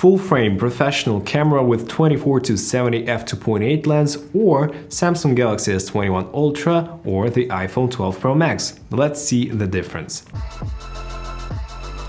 full frame professional camera with 24 to 70 f2.8 lens, or Samsung Galaxy S21 Ultra or the iPhone 12 Pro Max. Let's see the difference.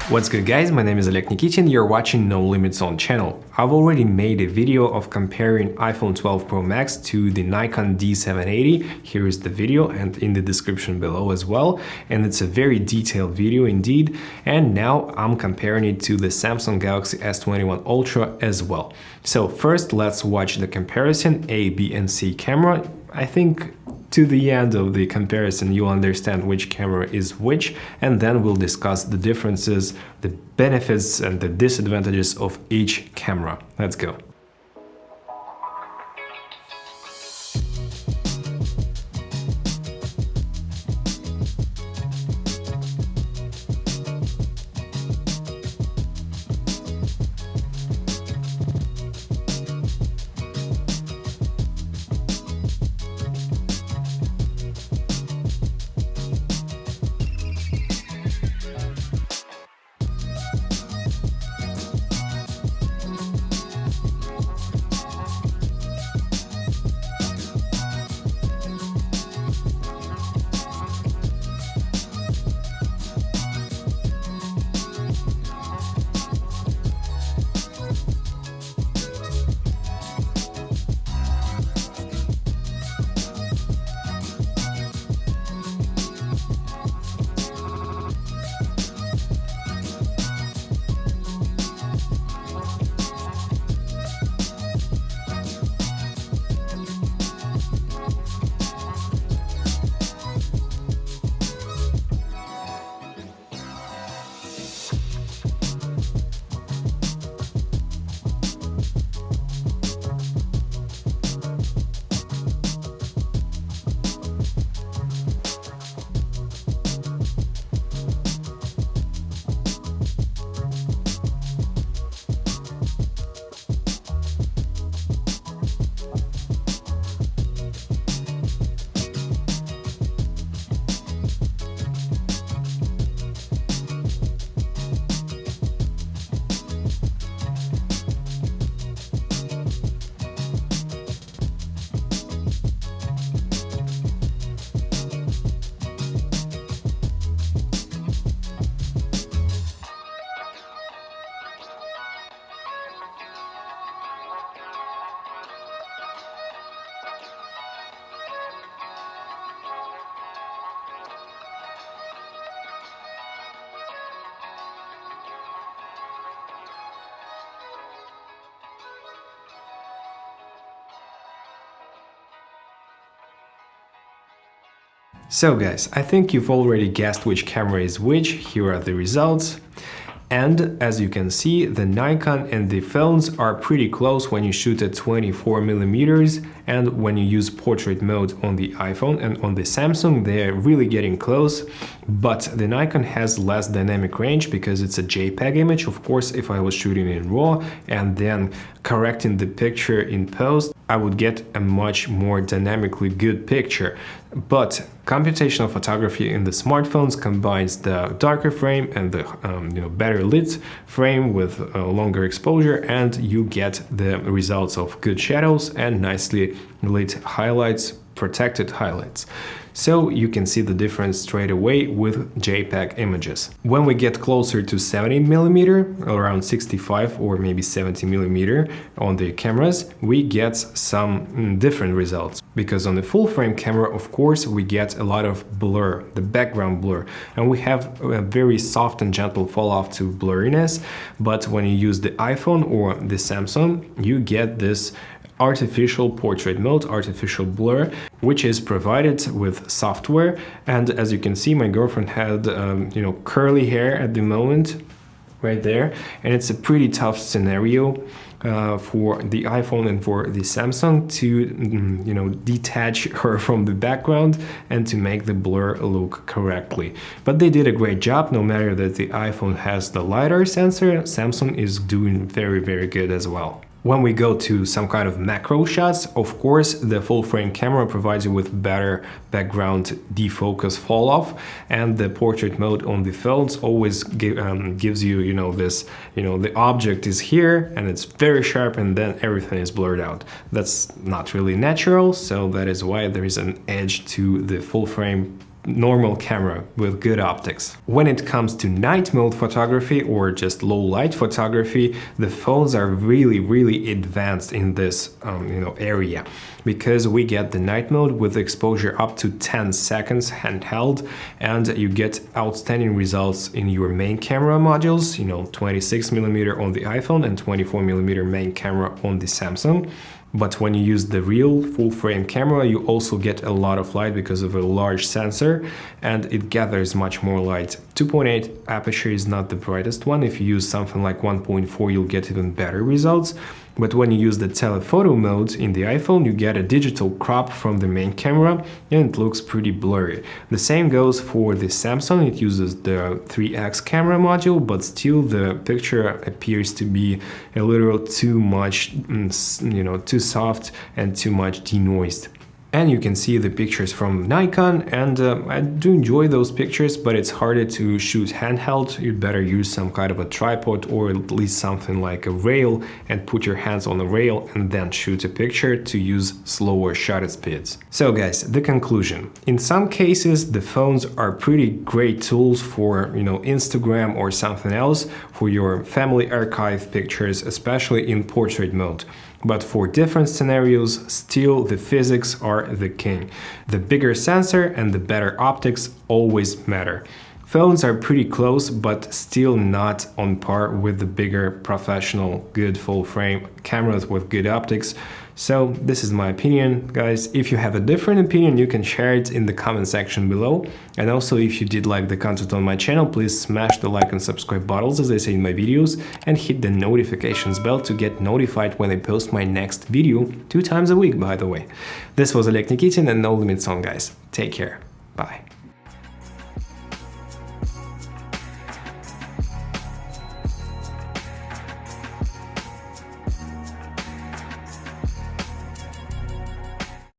What's good guys, my name is Oleg Nikitin, you're watching No Limits On channel. I've already made a video of comparing iPhone 12 Pro Max to the Nikon D780, here is the video and in the description below as well, and it's a very detailed video indeed, and now I'm comparing it to the Samsung Galaxy S21 Ultra as well. So first let's watch the comparison, A, B and C camera. I think to the end of the comparison you'll understand which camera is which, and then we'll discuss the differences, the benefits and the disadvantages of each camera. Let's go. So guys, I think you've already guessed which camera is which. Here are the results. And as you can see, the Nikon and the phones are pretty close when you shoot at 24mm, and when you use portrait mode on the iPhone and on the Samsung, they're really getting close. But the Nikon has less dynamic range because it's a JPEG image. Of course, if I was shooting in RAW and then correcting the picture in post, I would get a much more dynamically good picture. But computational photography in the smartphones combines the darker frame and the better lit frame with longer exposure, and you get the results of good shadows and nicely lit highlights, protected highlights. So you can see the difference straight away with JPEG images. When we get closer to 70mm, around 65 or maybe 70mm on the cameras, we get some different results. Because on the full frame camera, of course, we get a lot of blur, the background blur, and we have a very soft and gentle fall off to blurriness. But when you use the iPhone or the Samsung, you get this artificial portrait mode, artificial blur, which is provided with software. And as you can see, my girlfriend had curly hair at the moment right there, and it's a pretty tough scenario for the iPhone and for the Samsung to detach her from the background and to make the blur look correctly. But they did a great job. No matter that the iPhone has the LiDAR sensor, Samsung is doing very good as well. When we go to some kind of macro shots, of course, the full frame camera provides you with better background defocus fall off, and the portrait mode on the phones always gives you, the object is here and it's very sharp and then everything is blurred out. That's not really natural, so that is why there is an edge to the full frame normal camera with good optics. When it comes to night mode photography or just low light photography, the phones are really advanced in this area, because we get the night mode with exposure up to 10 seconds handheld, and you get outstanding results in your main camera modules, 26mm on the iPhone and 24mm main camera on the Samsung. But when you use the real full frame camera, you also get a lot of light because of a large sensor, and it gathers much more light. 2.8 aperture is not the brightest one. If you use something like 1.4, you'll get even better results. But when you use the telephoto mode in the iPhone, you get a digital crop from the main camera and it looks pretty blurry. The same goes for the Samsung. It uses the 3x camera module, but still the picture appears to be a little too much, too soft and too much denoised. And you can see the pictures from Nikon, and I do enjoy those pictures, but it's harder to shoot handheld. You'd better use some kind of a tripod or at least something like a rail and put your hands on the rail and then shoot a picture to use slower shutter speeds. So guys, the conclusion. In some cases, the phones are pretty great tools for, Instagram or something else, for your family archive pictures, especially in portrait mode. But for different scenarios, still the physics are the king. The bigger sensor and the better optics always matter. Phones are pretty close, but still not on par with the bigger professional, good full frame cameras with good optics. So this is my opinion, guys. If you have a different opinion, you can share it in the comment section below. And also, if you did like the content on my channel, please smash the like and subscribe buttons, as I say in my videos, and hit the notifications bell to get notified when I post my next video 2 times a week, by the way. This was Oleg Nikitin and No Limits On, guys. Take care. Bye.